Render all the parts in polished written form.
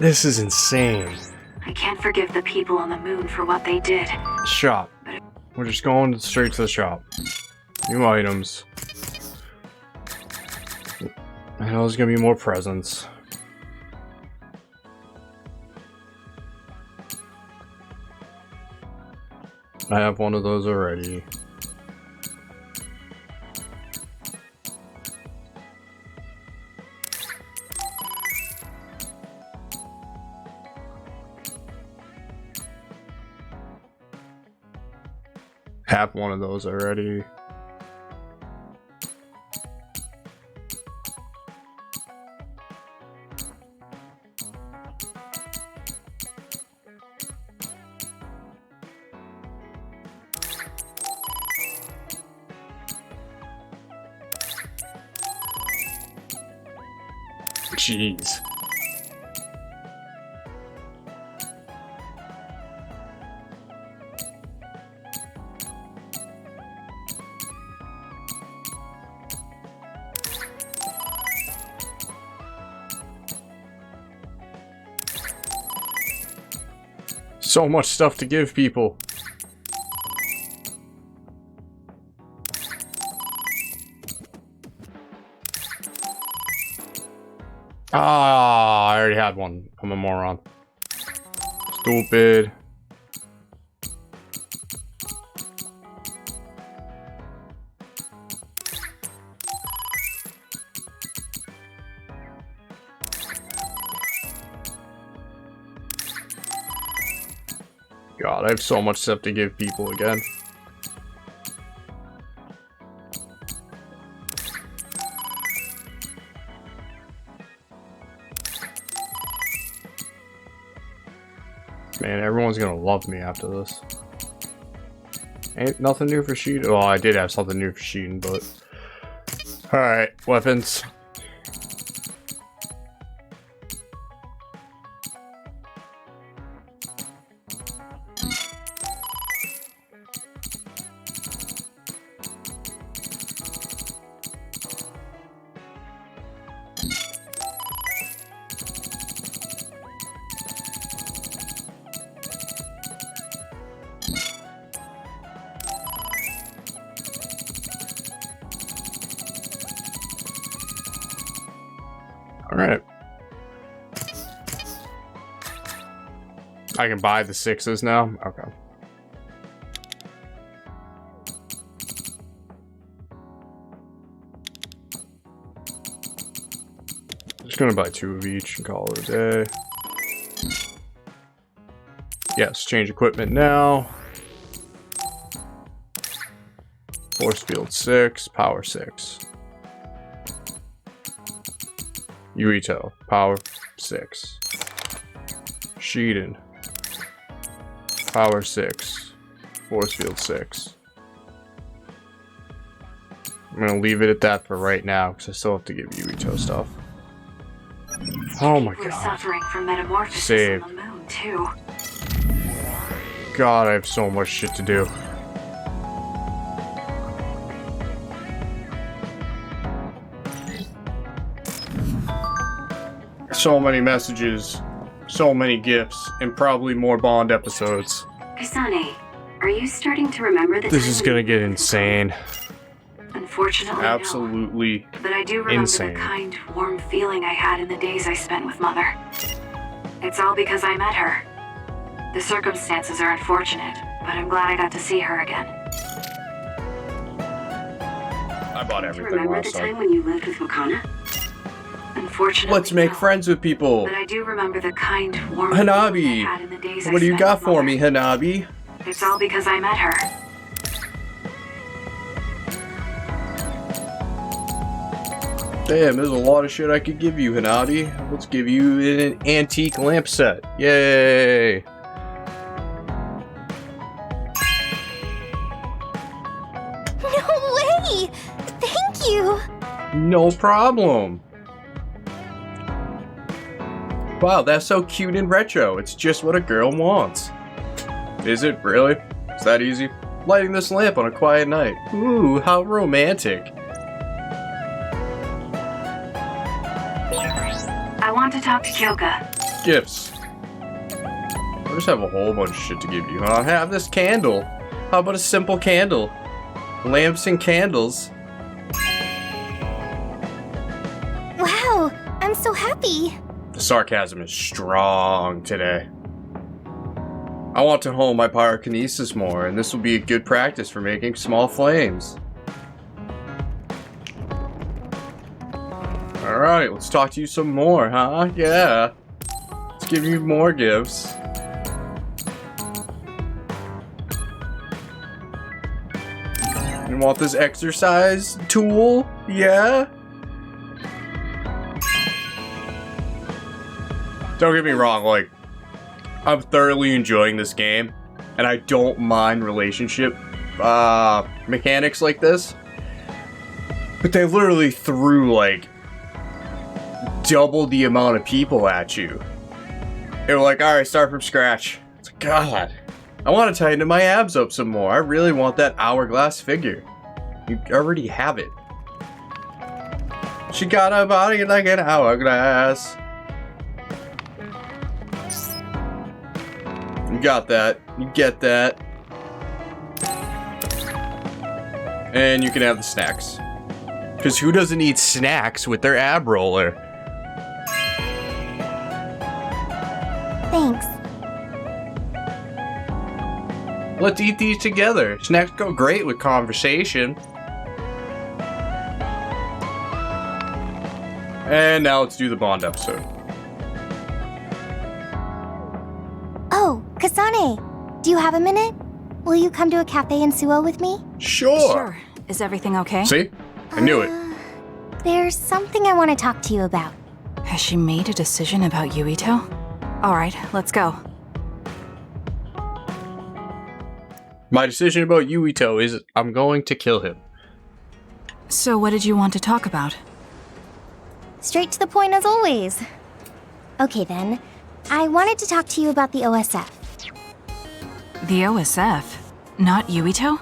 This is insane. I can't forgive the people on the moon for what they did. Shop. We're just going straight to the shop. New items. I know there's gonna be more presents. I have one of those already. Have one of those already. Jeez. So much stuff to give people. Ah, I already had one. I'm a moron. Stupid. God, I have so much stuff to give people again. Man, everyone's gonna love me after this. Ain't nothing new for Sheetan. Well, I did have something new for Sheetan, but... Alright, weapons. Alright. I can buy the 6s now? Okay. Just gonna buy 2 of each and call it a day. Yes, change equipment now. Force field 6, power 6. Yuito, power 6. Sheetan, power 6. Force field 6. I'm gonna leave it at that for right now because I still have to give Yuito stuff. Oh my god. Suffering from metamorphosis Save. on the moon too. God, I have so much shit to do. So many messages, so many gifts, and probably more Bond episodes. Kasane, are you starting to remember This is gonna get insane. Unfortunately, Absolutely no. But I do remember insane. the kind, warm feeling I had in the days I spent with Mother. It's all because I met her. The circumstances are unfortunate, but I'm glad I got to see her again. I bought Do you everything remember last the time. time when you lived with Wakana? Unfortunately, Let's make no. friends with people. But I do remember the kind, warm feeling I Hanabi, had in the days I what do you spent got with for Mother. me, Hanabi? It's all because I met her. Damn, there's a lot of shit I could give you, Hanabi. Let's give you an antique lamp set. Yay! No way! Thank you! No problem. Wow, that's so cute and retro. It's just what a girl wants. Is it really? Is that easy? Lighting this lamp on a quiet night. Ooh, how romantic. I want to talk to Kyoka. Gifts. I just have a whole bunch of shit to give you. I'll have this candle. How about a simple candle? Lamps and candles. Wow, I'm so happy. The sarcasm is strong today. I want to hone my pyrokinesis more, and this will be a good practice for making small flames. Alright, let's talk to you some more, huh? Yeah. Let's give you more gifts. You want this exercise tool? Yeah? Don't get me wrong, like, I'm thoroughly enjoying this game, and I don't mind relationship mechanics like this. But they literally threw, like, double the amount of people at you. They were like, alright, start from scratch. It's like, God, I want to tighten my abs up some more. I really want that hourglass figure. You already have it. She got a body like an hourglass. You got that. You get that. And you can have the snacks. Because who doesn't eat snacks with their ab roller? Thanks. Let's eat these together. Snacks go great with conversation. And now let's do the Bond episode. Oh, Kasane, do you have a minute? Will you come to a cafe in Suo with me? Sure. Is everything okay? See? I knew it. There's something I want to talk to you about. Has she made a decision about Yuito? Alright, let's go. My decision about Yuito is I'm going to kill him. So what did you want to talk about? Straight to the point as always. Okay then, I wanted to talk to you about the OSF. The OSF? Not Yuito?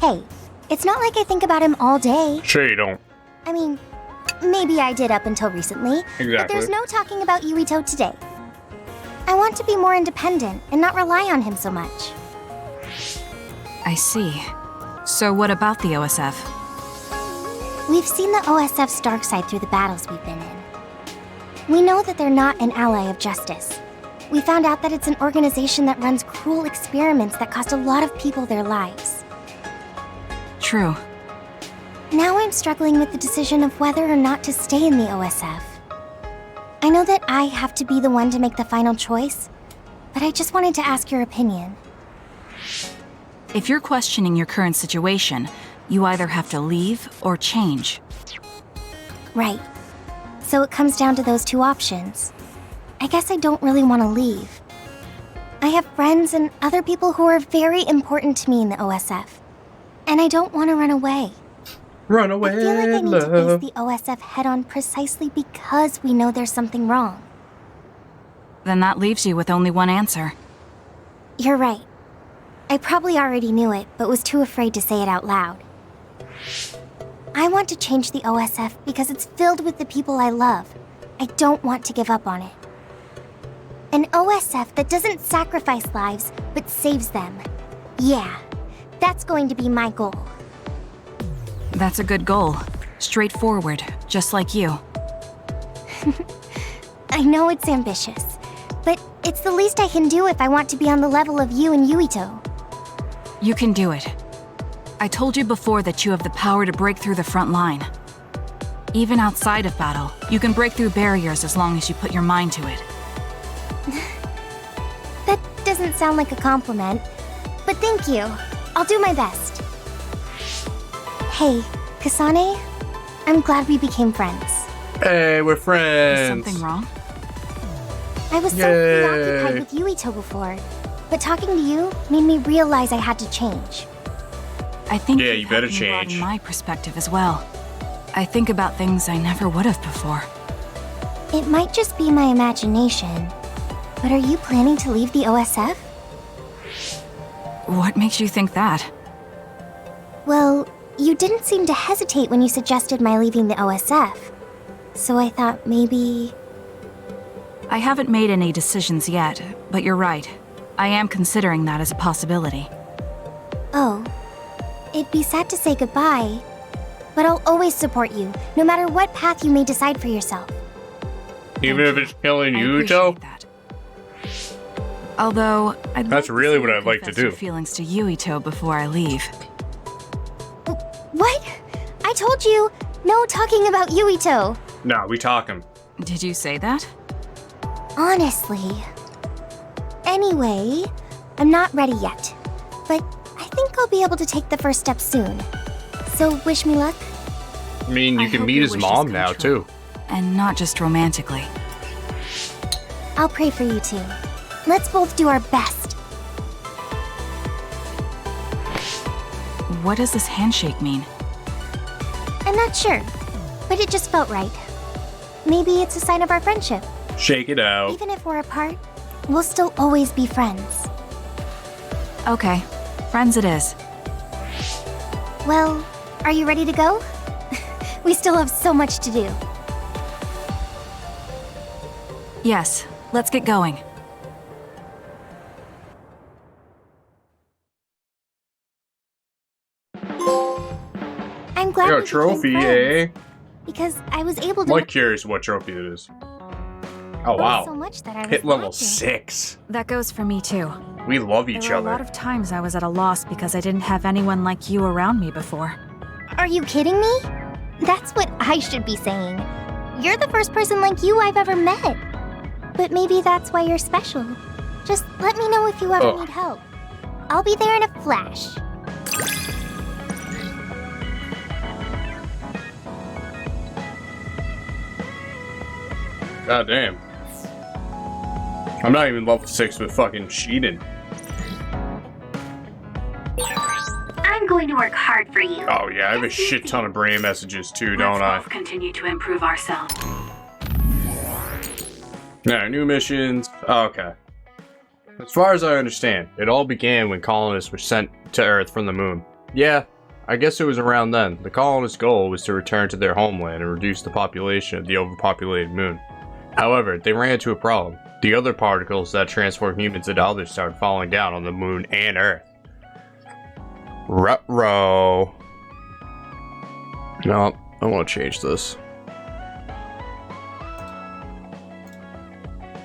Hey, it's not like I think about him all day. Sure you don't. I mean, maybe I did up until recently, but Exactly. there's no talking about Yuito today. I want to be more independent and not rely on him so much. I see. So what about the OSF? We've seen the OSF's dark side through the battles we've been in. We know that they're not an ally of justice. We found out that it's an organization that runs cruel experiments that cost a lot of people their lives. True. Now I'm struggling with the decision of whether or not to stay in the OSF. I know that I have to be the one to make the final choice, but I just wanted to ask your opinion. If you're questioning your current situation, you either have to leave or change. Right. So it comes down to those two options. I guess I don't really want to leave. I have friends and other people who are very important to me in the OSF. And I don't want to run away. Run away, I feel like I need love. to face the OSF head-on precisely because we know there's something wrong. Then that leaves you with only one answer. You're right. I probably already knew it, but was too afraid to say it out loud. I want to change the OSF because it's filled with the people I love. I don't want to give up on it. An OSF that doesn't sacrifice lives, but saves them. Yeah, that's going to be my goal. That's a good goal. Straightforward, just like you. I know it's ambitious, but it's the least I can do if I want to be on the level of you and Yuito. You can do it. I told you before that you have the power to break through the front line. Even outside of battle, you can break through barriers as long as you put your mind to it. That doesn't sound like a compliment, but thank you. I'll do my best. Hey, Kasane, I'm glad we became friends. Hey, we're Is friends. something wrong? I was so preoccupied with Yuito before, but talking to you made me realize I had to change. I think Yeah, you've you better helped me broaden change. my perspective as well. I think about things I never would have before. It might just be my imagination, but are you planning to leave the OSF? What makes you think that? Well, you didn't seem to hesitate when you suggested my leaving the OSF, so I thought maybe... I haven't made any decisions yet, but you're right. I am considering that as a possibility. Oh, it'd be sad to say goodbye, but I'll always support you, no matter what path you may decide for yourself. Even if it's killing I Yuito? appreciate that. Although, That's really what I'd like to confess do. your feelings to Yuito before I leave. What? I told you, no talking about Yuito. Nah, we talking. Did you say that? Honestly. Anyway, I'm not ready yet, but I think I'll be able to take the first step soon. So wish me luck. I mean, you I can hope meet your his wishes mom come now, true. too. And not just romantically. I'll pray for you too. Let's both do our best. What does this handshake mean? I'm not sure, but it just felt right. Maybe it's a sign of our friendship. Shake it out. Even if we're apart, we'll still always be friends. Okay, friends it is. Well, are you ready to go? We still have so much to do. Yes, let's get going. I'm glad Got we a became trophy, friends, eh? because I was able to I'm like curious what trophy it is. Oh, know so wow. much that I was Hit level lacking. 6. That goes for me too. We love There each were a other. lot of times I was at a loss because I didn't have anyone like you around me before. Are you kidding me? That's what I should be saying. You're the first person like you I've ever met. But maybe that's why you're special. Just let me know if you ever Oh. need help. I'll be there in a flash. God damn. I'm not even level 6 with fucking Sheedan. I'm going to work hard for you. Oh yeah, I have a shit ton of brain messages too, don't Let's I? both continue to improve ourselves. Yeah, new missions. Oh, okay. As far as I understand, it all began when colonists were sent to Earth from the moon. Yeah, I guess it was around then. The colonists' goal was to return to their homeland and reduce the population of the overpopulated moon. However, they ran into a problem. The other particles that transform humans into others started falling down on the moon and Earth. Ruh-roh. No, I want to change this.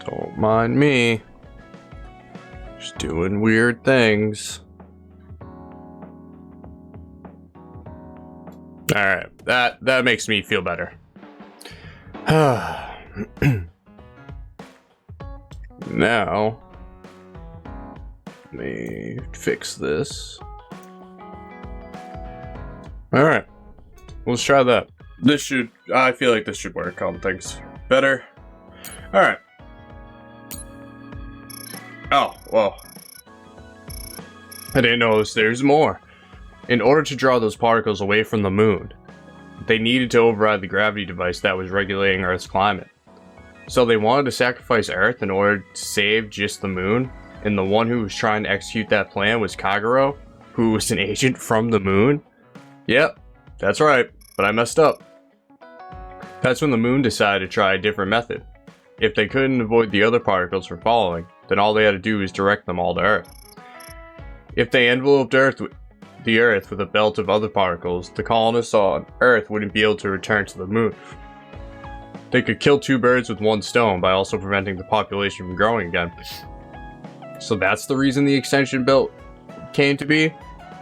Don't mind me. Just doing weird things. Alright, that makes me feel better. Now, let me fix this. Alright, let's try that. I feel like this should work on things better. Alright. Oh, well. I didn't know there's more. In order to draw those particles away from the moon, they needed to override the gravity device that was regulating Earth's climate. So they wanted to sacrifice Earth in order to save just the moon, and the one who was trying to execute that plan was Kagero, who was an agent from the moon. Yep, that's right, but I messed up. That's when the moon decided to try a different method. If they couldn't avoid the other particles from falling, then all they had to do was direct them all to Earth. If they enveloped the Earth with a belt of other particles, the colonists on Earth wouldn't be able to return to the moon. They could kill two birds with one stone by also preventing the population from growing again. So that's the reason the extension belt came to be?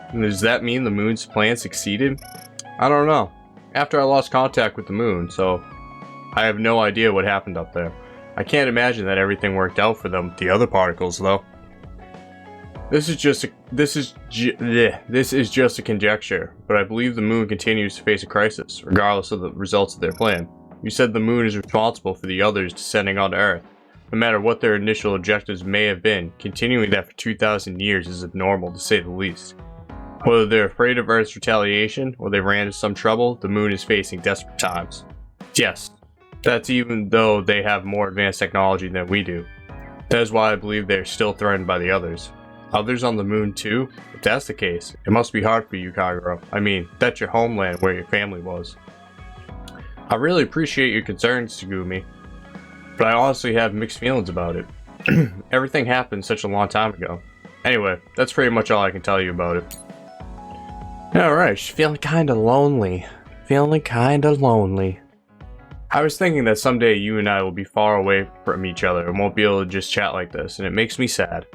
And does that mean the moon's plan succeeded? I don't know. After I lost contact with the moon, so I have no idea what happened up there. I can't imagine that everything worked out for them with the other particles, though. This is just a conjecture, but I believe the moon continues to face a crisis, regardless of the results of their plan. You said the moon is responsible for the others descending onto Earth. No matter what their initial objectives may have been, continuing that for 2,000 years is abnormal to say the least. Whether they're afraid of Earth's retaliation, or they ran into some trouble, the moon is facing desperate times. Yes, that's even though they have more advanced technology than we do. That is why I believe they are still threatened by the others. Others on the moon too? If that's the case, it must be hard for you, Kagero. I mean, that's your homeland where your family was. I really appreciate your concerns, Tsugumi. But I honestly have mixed feelings about it. Everything happened such a long time ago. Anyway, that's pretty much all I can tell you about it. Alright, she's feeling kinda lonely. Feeling kinda lonely. I was thinking that someday you and I will be far away from each other and won't be able to just chat like this, and it makes me sad.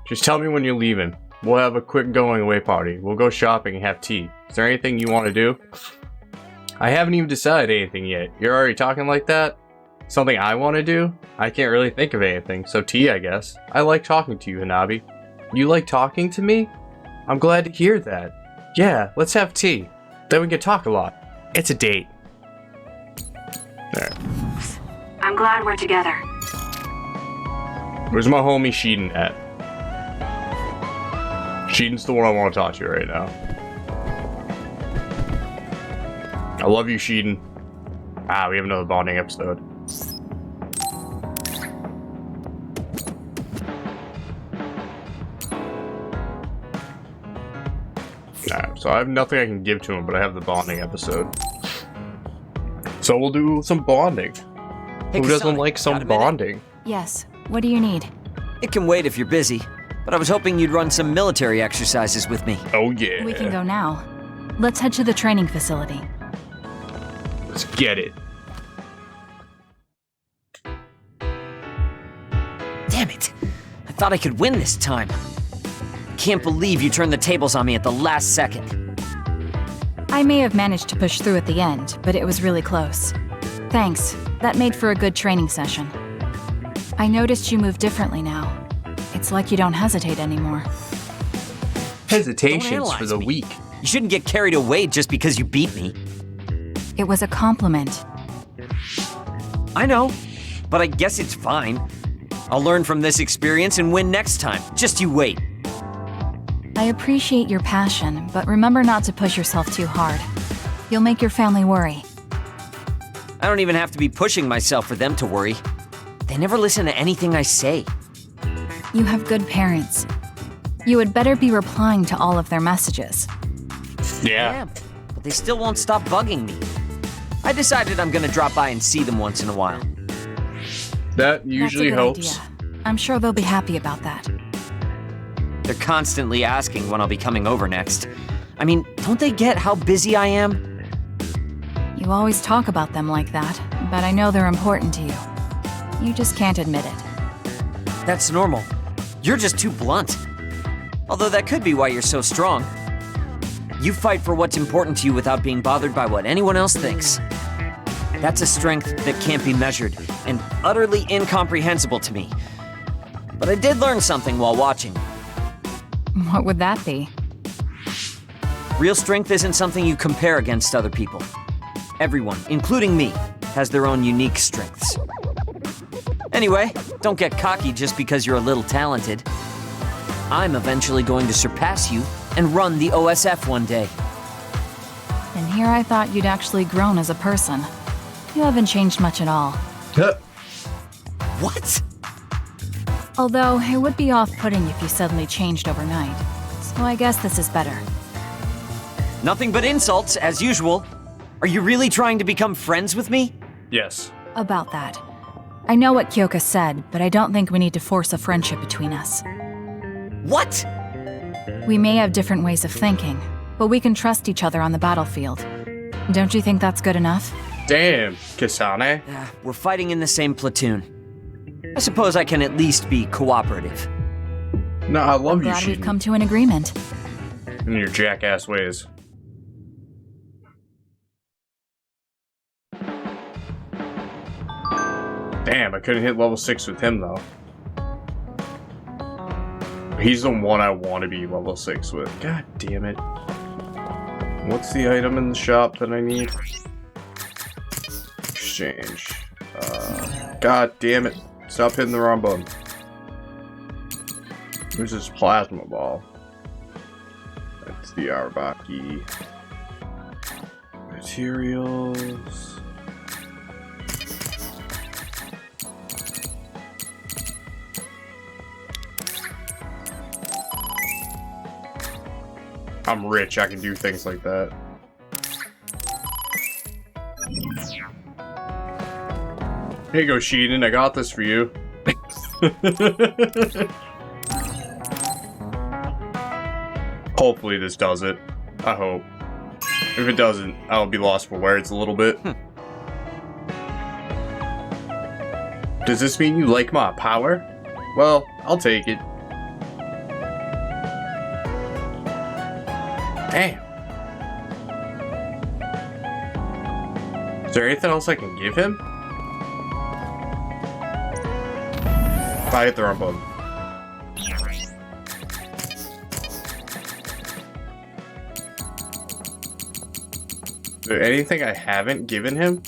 Just tell me when you're leaving. We'll have a quick going away party. We'll go shopping and have tea. Is there anything you want to do? I haven't even decided anything yet. You're already talking like that? Something I want to do? I can't really think of anything, so tea, I guess. I like talking to you, Hanabi. You like talking to me? I'm glad to hear that. Yeah, let's have tea. Then we can talk a lot. It's a date. There. I'm glad we're together. Where's my homie Sheeden at? Sheeden's the one I want to talk to right now. I love you, Sheeden. Ah, we have another bonding episode. Alright, so I have nothing I can give to him, but I have the bonding episode. So we'll do some bonding. Hey, Who doesn't Kasane, like got some a minute? bonding? Yes, what do you need? It can wait if you're busy, but I was hoping you'd run some military exercises with me. Oh yeah. We can go now. Let's head to the training facility. Let's get it. Damn it! I thought I could win this time. Can't believe you turned the tables on me at the last second. I may have managed to push through at the end, but it was really close. Thanks. That made for a good training session. I noticed you move differently now. It's like you don't hesitate anymore. Hesitations analyze for the me. weak. You shouldn't get carried away just because you beat me. It was a compliment. I know, but I guess it's fine. I'll learn from this experience and win next time. Just you wait. I appreciate your passion, but remember not to push yourself too hard. You'll make your family worry. I don't even have to be pushing myself for them to worry. They never listen to anything I say. You have good parents. You had better be replying to all of their messages. Yeah. But they still won't stop bugging me. I decided I'm gonna drop by and see them once in a while. That usually That's a good helps. idea. I'm sure they'll be happy about that. They're constantly asking when I'll be coming over next. I mean, don't they get how busy I am? You always talk about them like that, but I know they're important to you. You just can't admit it. That's normal. You're just too blunt. Although that could be why you're so strong. You fight for what's important to you without being bothered by what anyone else thinks. That's a strength that can't be measured and utterly incomprehensible to me. But I did learn something while watching. What would that be? Real strength isn't something you compare against other people. Everyone, including me, has their own unique strengths. Anyway, don't get cocky just because you're a little talented. I'm eventually going to surpass you and run the OSF one day. And here I thought you'd actually grown as a person. You haven't changed much at all. What? Although, it would be off-putting if you suddenly changed overnight. So I guess this is better. Nothing but insults, as usual. Are you really trying to become friends with me? Yes. About that. I know what Kyoka said, but I don't think we need to force a friendship between us. What? We may have different ways of thinking, but we can trust each other on the battlefield. Don't you think that's good enough? Damn, Kasane. We're fighting in the same platoon. I suppose I can at least be cooperative. No, I love you, Glad we've Sheeden. come to an agreement. In your jackass ways. Damn, I couldn't hit level 6 with him, though. He's the one I want to be level 6 with. God damn it. What's the item in the shop that I need? Exchange. God damn it. Stop hitting the wrong button. There's this plasma ball. That's the Arbaki. Materials. I'm rich, I can do things like that. Here you go, Sheehan. I got this for you. Hopefully this does it. I hope. If it doesn't, I'll be lost for words a little bit. Does this mean you like my power? Well, I'll take it. Damn. Is there anything else I can give him? I hit the wrong button. Is there anything I haven't given him?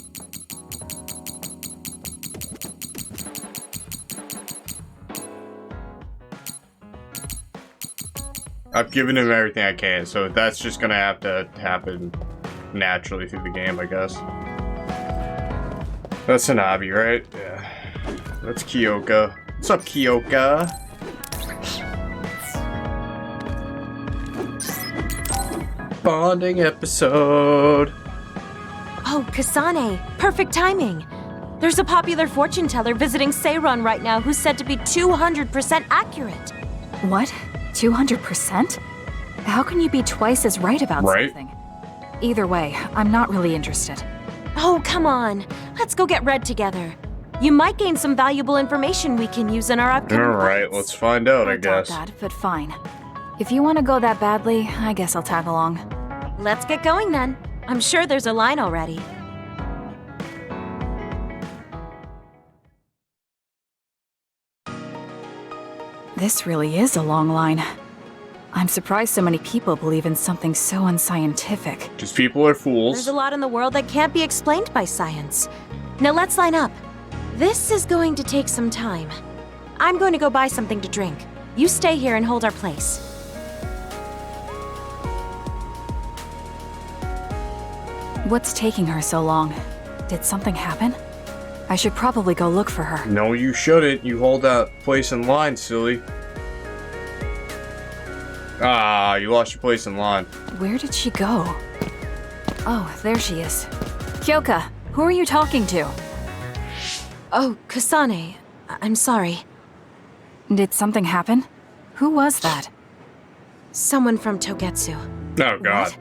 I've given him everything I can, so that's just gonna have to happen naturally through the game, I guess. That's Hanabi, right? Yeah. That's Kyoka. What's up, Kyoka? Bonding episode. Oh, Kasane. Perfect timing. There's a popular fortune teller visiting Seiron right now who's said to be 200% accurate. What? 200%? How can you be twice as right about something? Either way, I'm not really interested. Oh, come on. Let's go get Red together. You might gain some valuable information we can use in our upcoming Alright, let's find out, I doubt guess. that, but fine. If you want to go that badly, I guess I'll tag along. Let's get going then. I'm sure there's a line already. This really is a long line. I'm surprised so many people believe in something so unscientific. Just people are There's fools. a lot in the world that can't be explained by science. Now let's line up. This is going to take some time. I'm going to go buy something to drink. You stay here and hold our place. What's taking her so long? Did something happen? I should probably go look for her. No, you shouldn't. You hold that place in line, silly. Ah, you lost your place in line. Where did she go? Oh, there she is. Kyoka, who are you talking to? Oh, Kasane. I'm sorry. Did something happen? Who was that? Someone from Togetsu. Oh, God. What?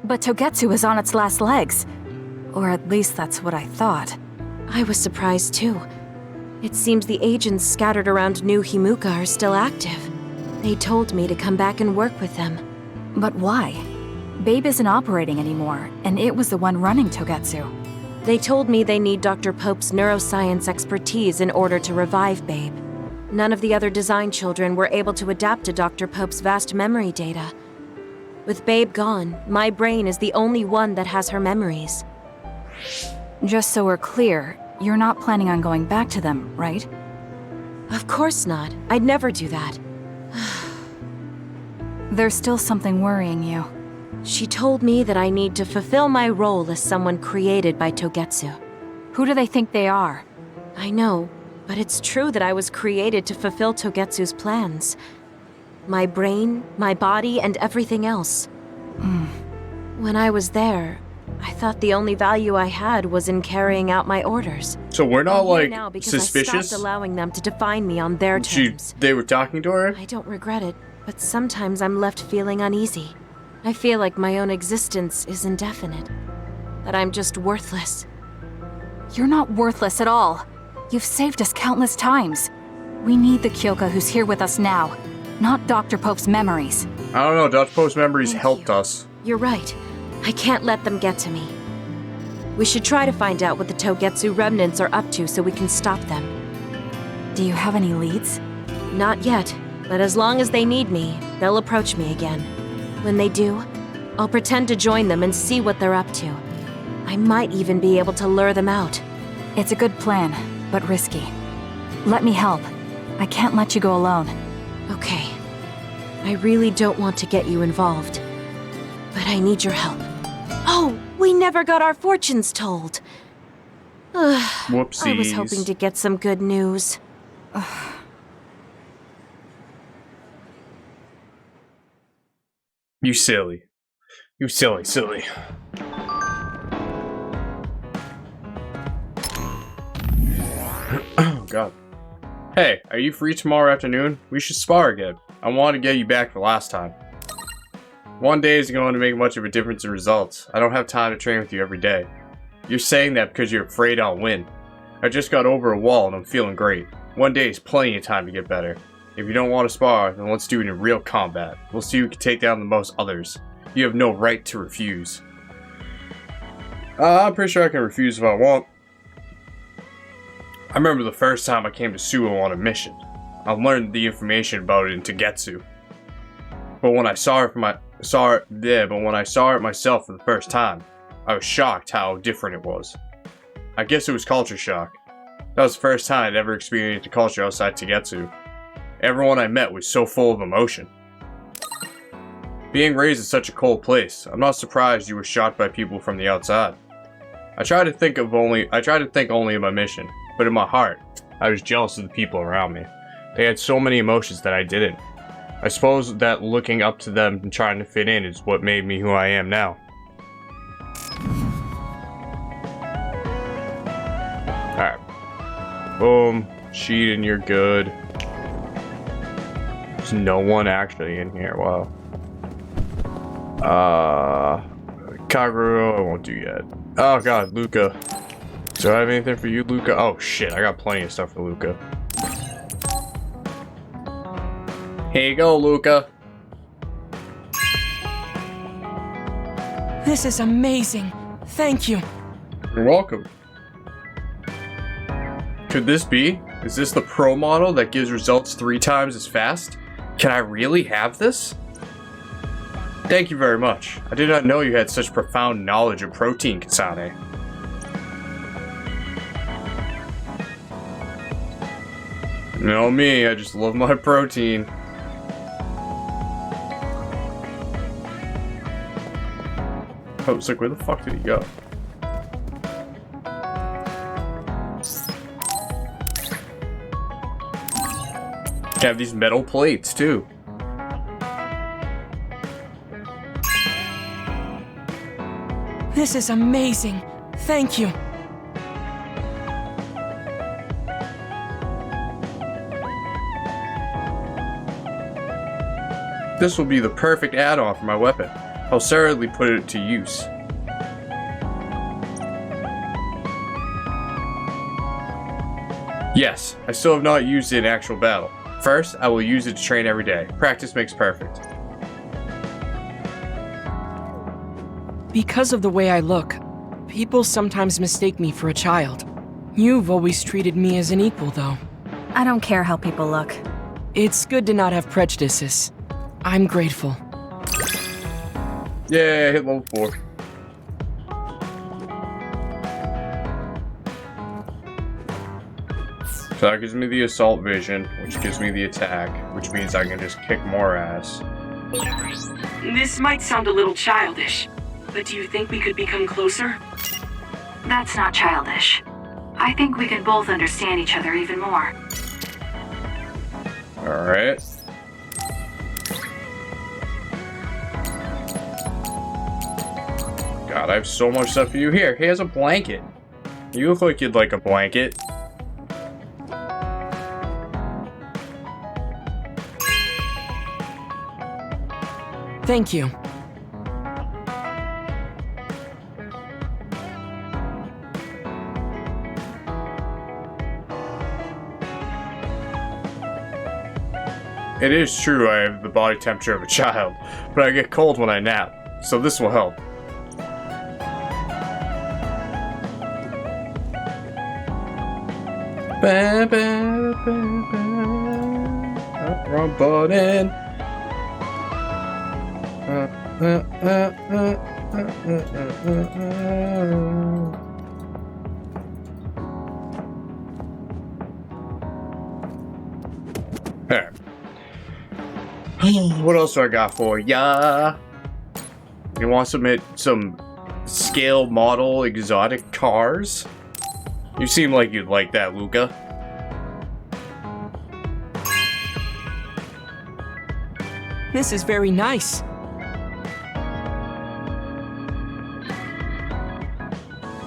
But Togetsu is on its last legs. Or at least that's what I thought. I was surprised too. It seems the agents scattered around New Himuka are still active. They told me to come back and work with them. But why? Babe isn't operating anymore, and it was the one running Togetsu. They told me they need Dr. Pope's neuroscience expertise in order to revive Babe. None of the other design children were able to adapt to Dr. Pope's vast memory data. With Babe gone, my brain is the only one that has her memories. Just so we're clear, you're not planning on going back to them, right? Of course not. I'd never do that. There's still something worrying you. She told me that I need to fulfill my role as someone created by Togetsu. Who do they think they are? I know, but it's true that I was created to fulfill Togetsu's plans. My brain, my body, and everything else. When I was there, I thought the only value I had was in carrying out my orders. So we're not, I'm here like, now because suspicious? I stopped allowing them to define me on their terms. They were talking to her? I don't regret it, but sometimes I'm left feeling uneasy. I feel like my own existence is indefinite. That I'm just worthless. You're not worthless at all. You've saved us countless times. We need the Kyoka who's here with us now, not Dr. Pope's memories. I don't know, Dr. Pope's memories Thank helped you. us. You're right. I can't let them get to me. We should try to find out what the Togetsu remnants are up to so we can stop them. Do you have any leads? Not yet, but as long as they need me, they'll approach me again. When they do, I'll pretend to join them and see what they're up to. I might even be able to lure them out. It's a good plan, but risky. Let me help. I can't let you go alone. Okay. I really don't want to get you involved, but I need your help. Oh, we never got our fortunes told. Whoopsies. I was hoping to get some good news. You silly. You silly. Hey, are you free tomorrow afternoon? We should spar again. I want to get you back for last time. One day isn't going to make much of a difference in results. I don't have time to train with you every day. You're saying that because you're afraid I'll win. I just got over a wall and I'm feeling great. One day is plenty of time to get better. If you don't want to spar, then let's do it in real combat. We'll see who can take down the most others. You have no right to refuse. I'm pretty sure I can refuse if I want. I remember the first time I came to Suo on a mission. I learned the information about it in Togetsu. But when I saw it myself for the first time, I was shocked how different it was. I guess it was culture shock. That was the first time I'd ever experienced a culture outside Togetsu. Everyone I met was so full of emotion. Being raised in such a cold place, I'm not surprised you were shocked by people from the outside. I tried to think only of my mission, but in my heart, I was jealous of the people around me. They had so many emotions that I didn't. I suppose that looking up to them and trying to fit in is what made me who I am now. Alright. Boom. Sheet and you're good. There's no one actually in here. Wow. Kaguro, I won't do yet. Oh god, Luca. Do I have anything for you, Luca? Oh shit, I got plenty of stuff for Luca. Here you go, Luca. This is amazing. Thank you. You're welcome. Could this be? Is this the pro model that gives results 3 times as fast? Can I really have this? Thank you very much. I did not know you had such profound knowledge of protein, Kasane. You know me, I just love my protein. I was like, where the fuck did he go? You have these metal plates too. This is amazing. Thank you. This will be the perfect add-on for my weapon. I'll certainly put it to use. Yes, I still have not used it in actual battle. First, I will use it to train every day. Practice makes perfect. Because of the way I look, people sometimes mistake me for a child. You've always treated me as an equal, though. I don't care how people look. It's good to not have prejudices. I'm grateful. Yeah, hit level 4. So that gives me the assault vision, which gives me the attack, which means I can just kick more ass. This might sound a little childish, but do you think we could become closer? That's not childish. I think we can both understand each other even more. Alright. God, I have so much stuff for you. Here, here's a blanket. You look like you'd like a blanket. Thank you. It is true I have the body temperature of a child, but I get cold when I nap, so this will help. Wrong button. There. What else do I got for ya? You want to submit some scale model exotic cars? You seem like you'd like that, Luca. This is very nice.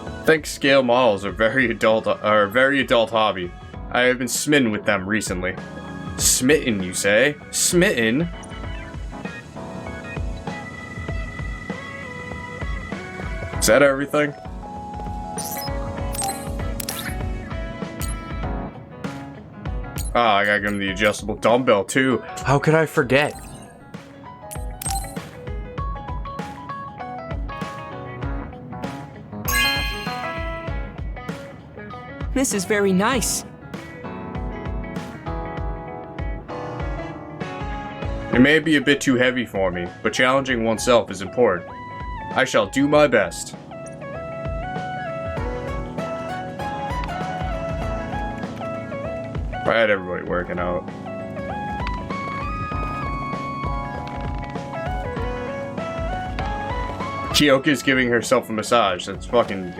I think scale models are a very adult hobby. I have been smitten with them recently. Smitten, you say? Smitten? Is that everything? Oh, I gotta give him the adjustable dumbbell too. How could I forget? This is very nice. It may be a bit too heavy for me, but challenging oneself is important. I shall do my best. I had everybody working out. Chiyoka's giving herself a massage. That's fucking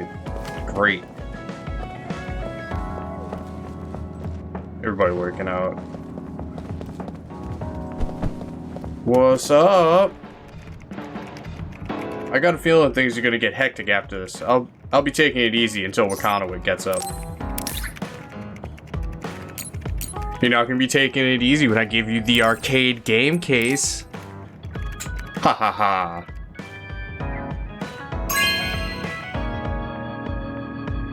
great. Everybody working out. What's up? I got a feeling things are gonna get hectic after this. I'll be taking it easy until Wakanoa gets up. You're not gonna be taking it easy when I give you the arcade game case. Ha ha ha.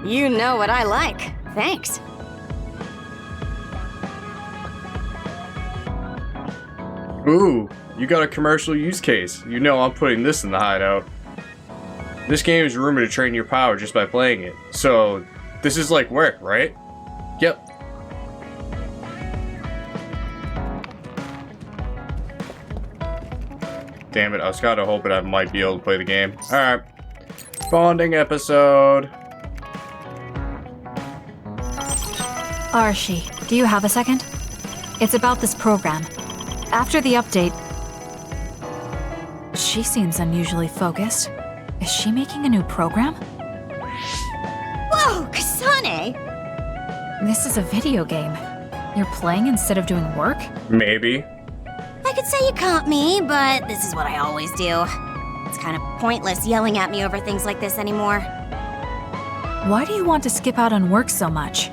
You know what I like. Thanks. Ooh, you got a commercial use case. You know I'm putting this in the hideout. This game is rumored to train your power just by playing it. So, this is like work, right? Yep. Damn it, I was kinda hoping I might be able to play the game. Alright. Bonding episode. Arashi, do you have a second? It's about this program. After the update... She seems unusually focused. Is she making a new program? Whoa, Kasane! This is a video game. You're playing instead of doing work? Maybe. I could say you caught me, but this is what I always do. It's kind of pointless yelling at me over things like this anymore. Why do you want to skip out on work so much?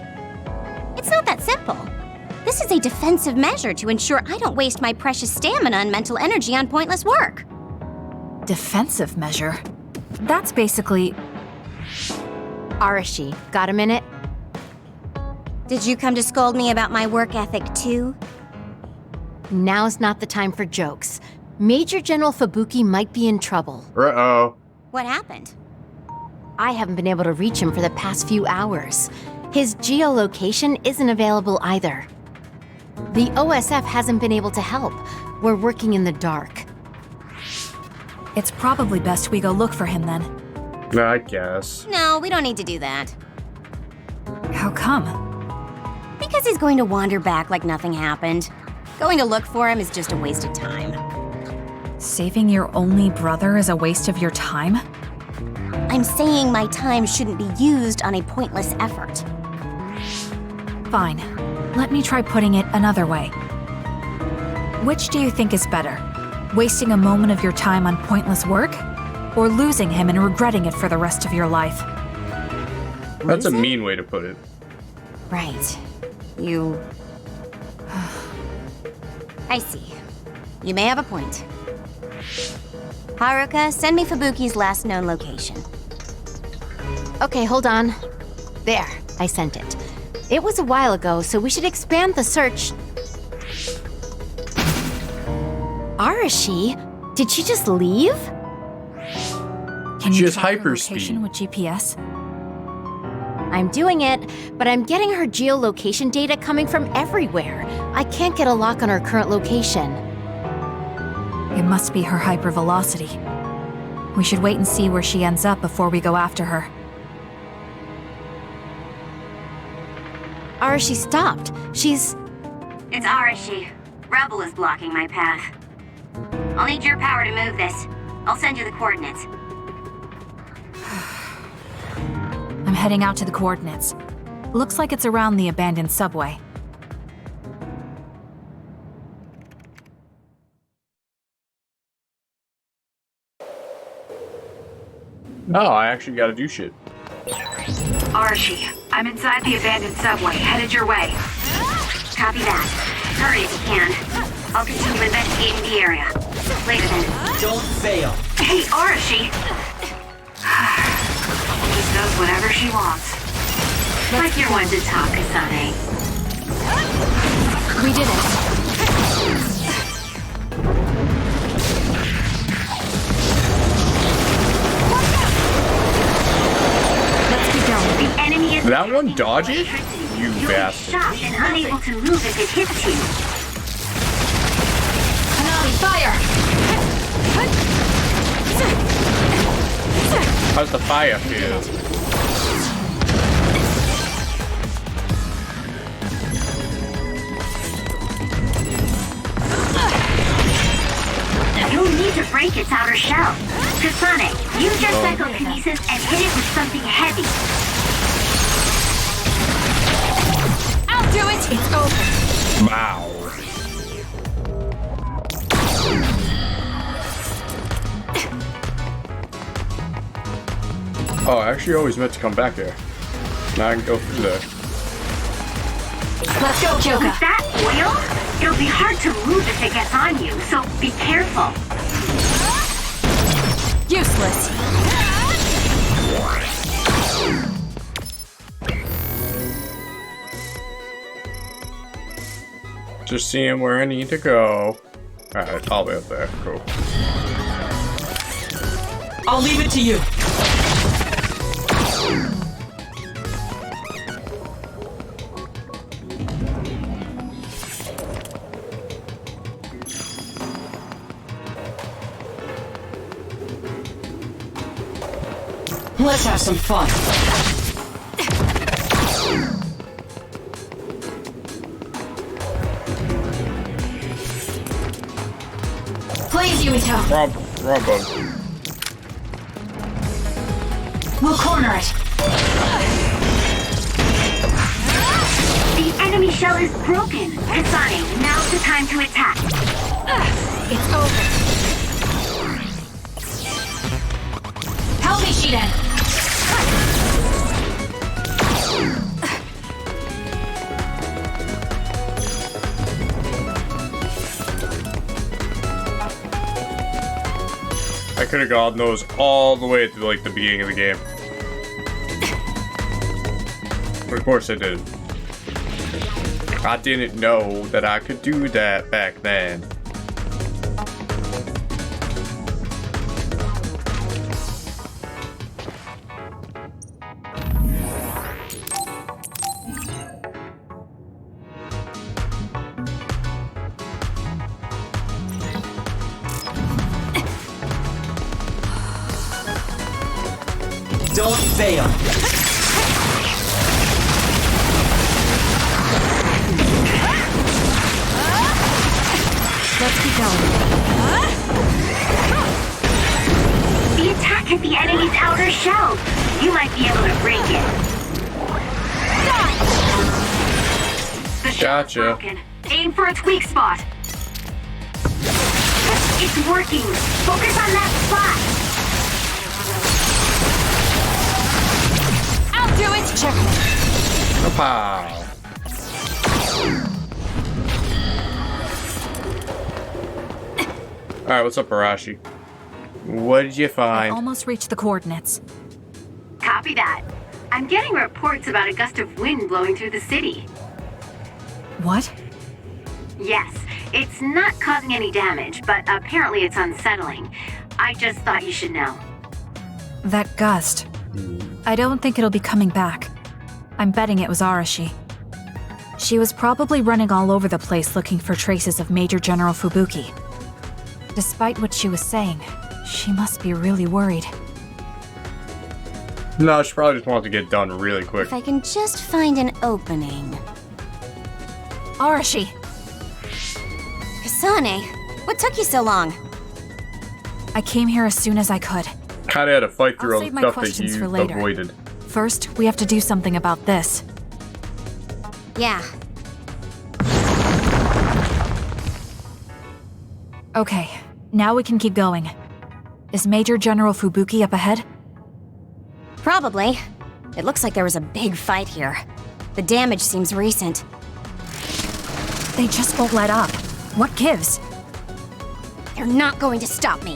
It's not that simple. This is a defensive measure to ensure I don't waste my precious stamina and mental energy on pointless work. Defensive measure? That's basically... Arashi, got a minute? Did you come to scold me about my work ethic too? Now's not the time for jokes. Major General Fubuki might be in trouble. Uh-oh. What happened? I haven't been able to reach him for the past few hours. His geolocation isn't available either. The OSF hasn't been able to help. We're working in the dark. It's probably best we go look for him then. I guess. No, we don't need to do that. How come? Because he's going to wander back like nothing happened. Going to look for him is just a waste of time. Saving your only brother is a waste of your time? I'm saying my time shouldn't be used on a pointless effort. Fine. Let me try putting it another way. Which do you think is better? Wasting a moment of your time on pointless work? Or losing him and regretting it for the rest of your life? That's a mean way to put it. Right. You... I see. You may have a point. Haruka, send me Fubuki's last known location. Okay, hold on. There, I sent it. It was a while ago, so we should expand the search. Arashi? Did she just leave? Can She you has track her hyperspeed. location with GPS? I'm doing it, but I'm getting her geolocation data coming from everywhere. I can't get a lock on her current location. It must be her hypervelocity. We should wait and see where she ends up before we go after her. Arashi stopped. She's... It's Arashi. Rebel is blocking my path. I'll need your power to move this. I'll send you the coordinates. I'm heading out to the coordinates. Looks like it's around the abandoned subway. No, I actually gotta do shit. Arashi, I'm inside the abandoned subway, headed your way. Copy that. Hurry if you can. I'll continue investigating the area. Later then. Don't fail. Hey, Arashi! Just does whatever she wants. Like you're one to talk, Kasane. We did it. Let's keep going. The enemy is... That one dodge it? You You'll be bastard. shocked and unable to move if it hits you. Fire! How's the fire feel? You'll need to break its outer shell. Kasane, use your psychokinesis and hit it with something heavy. I'll do it! It's over. Wow. Oh, I actually always meant to come back here. Now I can go through there. Let's go, Kyoka. With that oil, it'll be hard to move if it gets on you, so be careful. Useless. Just seeing where I need to go. Alright, all the way up there. Cool. I'll leave it to you. Let's have some fun. Please, Yumito. Wrong bug. We'll corner it. The enemy shell is broken. Kasane, now's the time to attack. It's over. Help me, Shiden. I could have gotten those all the way to like the beginning of the game. But of course I didn't. I didn't know that I could do that back then. Don't fail. Let's keep going. The attack hit the enemy's outer shell. You might be able to break it. The shell's Gotcha. broken. Aim for its weak spot. It's working. Focus on that spot. I'll do it. Check. Pow. Alright, what's up, Arashi? What did you I find? almost reached the coordinates. Copy that. I'm getting reports about a gust of wind blowing through the city. What? Yes, it's not causing any damage, but apparently it's unsettling. I just thought you should know. That gust. I don't think it'll be coming back. I'm betting it was Arashi. She was probably running all over the place looking for traces of Major General Fubuki. Despite what she was saying, she must be really worried. No, she probably just wanted to get done really quick. If I can just find an opening. Arashi! Kasane, what took you so long? I came here as soon as I could. Kinda had to fight through I'll all save the my stuff that questions you for later. avoided. First, we have to do something about this. Yeah. Okay, now we can keep going. Is Major General Fubuki up ahead? Probably. It looks like there was a big fight here. The damage seems recent. They just won't let up. What gives? They're not going to stop me.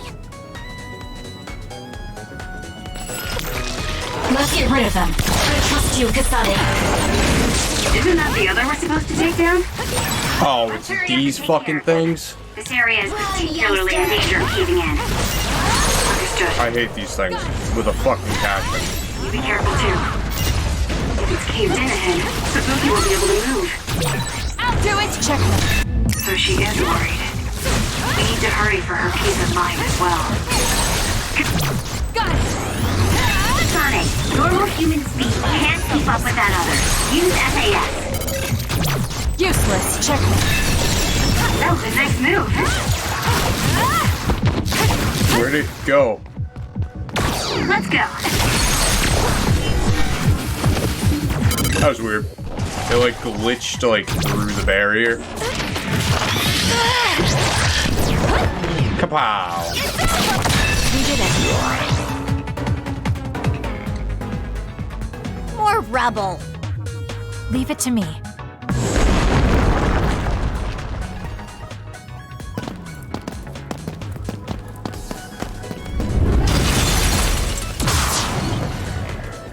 Let's get rid of them. I trust you, Kasane. Isn't that the other we're supposed to take down? Oh, it's these fucking things? This area is particularly in danger of caving in. Understood. I hate these things with a fucking passion. You be careful too. If it's caved in ahead, Sabuki will be able to move. I'll do it! Check them. So she is worried. We need to hurry for her peace of mind as well. Got it! Sonic, normal human speed can't keep up with that other. Use SAS. Useless. Check them. That was a nice move. Where'd it go? Let's go. That was weird. It like glitched like through the barrier. Kapow! We did it. More rubble. Leave it to me.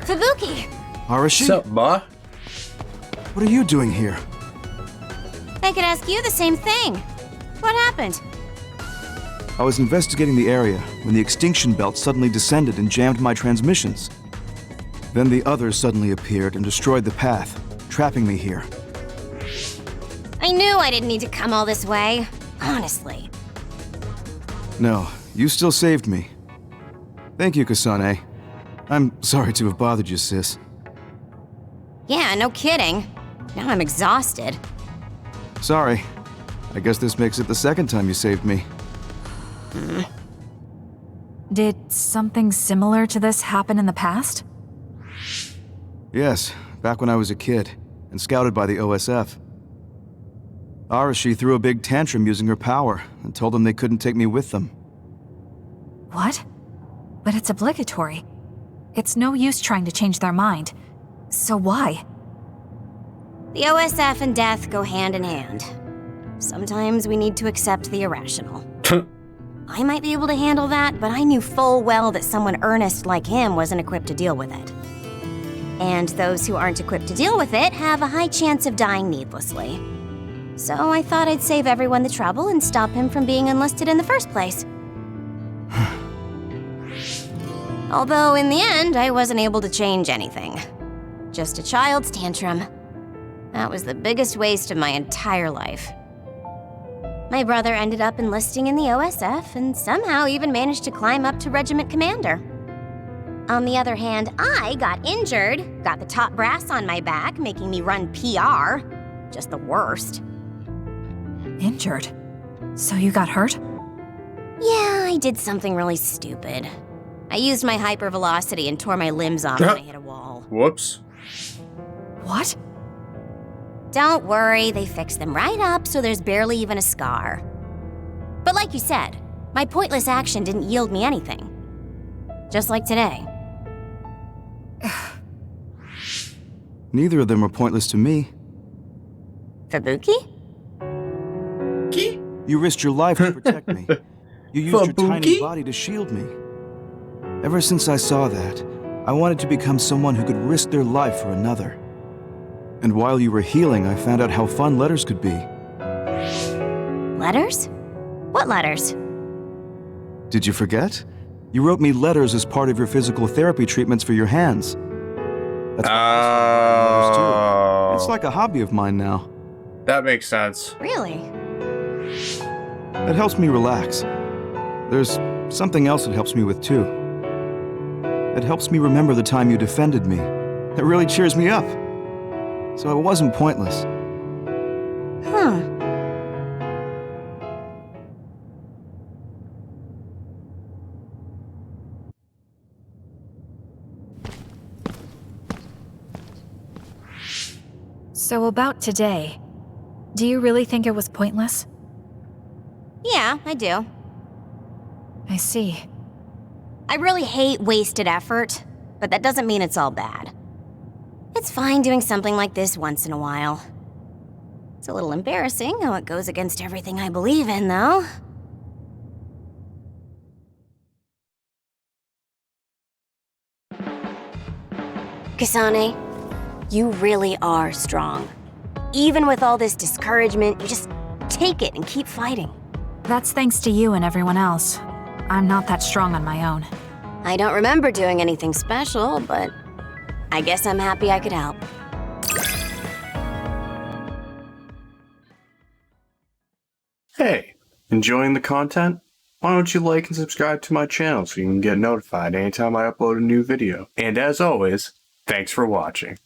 Fubuki, Arashi? What's up, ma? What are you doing here? I could ask you the same thing. What happened? I was investigating the area when the extinction belt suddenly descended and jammed my transmissions. Then the others suddenly appeared and destroyed the path, trapping me here. I knew I didn't need to come all this way. Honestly. No, you still saved me. Thank you, Kasane. I'm sorry to have bothered you, sis. Yeah, no kidding. Now I'm exhausted. Sorry. I guess this makes it the second time you saved me. Did something similar to this happen in the past? Yes, back when I was a kid, and scouted by the OSF. Arashi threw a big tantrum using her power, and told them they couldn't take me with them. What? But it's obligatory. It's no use trying to change their mind. So why? The OSF and death go hand in hand. Sometimes we need to accept the irrational. I might be able to handle that, but I knew full well that someone earnest like him wasn't equipped to deal with it. And those who aren't equipped to deal with it have a high chance of dying needlessly. So I thought I'd save everyone the trouble and stop him from being enlisted in the first place. Although in the end, I wasn't able to change anything. Just a child's tantrum. That was the biggest waste of my entire life. My brother ended up enlisting in the OSF and somehow even managed to climb up to regiment commander. On the other hand, I got injured, got the top brass on my back, making me run PR. Just the worst. Injured? So you got hurt? Yeah, I did something really stupid. I used my hypervelocity and tore my limbs off when I hit a wall. Whoops. What? Don't worry, they fixed them right up so there's barely even a scar. But like you said, my pointless action didn't yield me anything. Just like today. Neither of them are pointless to me. Fubuki? You risked your life to protect me. You used your tiny Fubuki? body to shield me. Ever since I saw that, I wanted to become someone who could risk their life for another. And while you were healing, I found out how fun letters could be. Letters? What letters? Did you forget? You wrote me letters as part of your physical therapy treatments for your hands. That's why letters too. It's like a hobby of mine now. That makes sense. Really? It helps me relax. There's something else it helps me with too. It helps me remember the time you defended me. It really cheers me up. So it wasn't pointless. Huh. So about today, do you really think it was pointless? Yeah, I do. I see. I really hate wasted effort, but that doesn't mean it's all bad. It's fine doing something like this once in a while. It's a little embarrassing how it goes against everything I believe in, though. Kasane, you really are strong. Even with all this discouragement, you just take it and keep fighting. That's thanks to you and everyone else. I'm not that strong on my own. I don't remember doing anything special, but I guess I'm happy I could help. Hey, enjoying the content? Why don't you like and subscribe to my channel so you can get notified anytime I upload a new video. And as always, thanks for watching.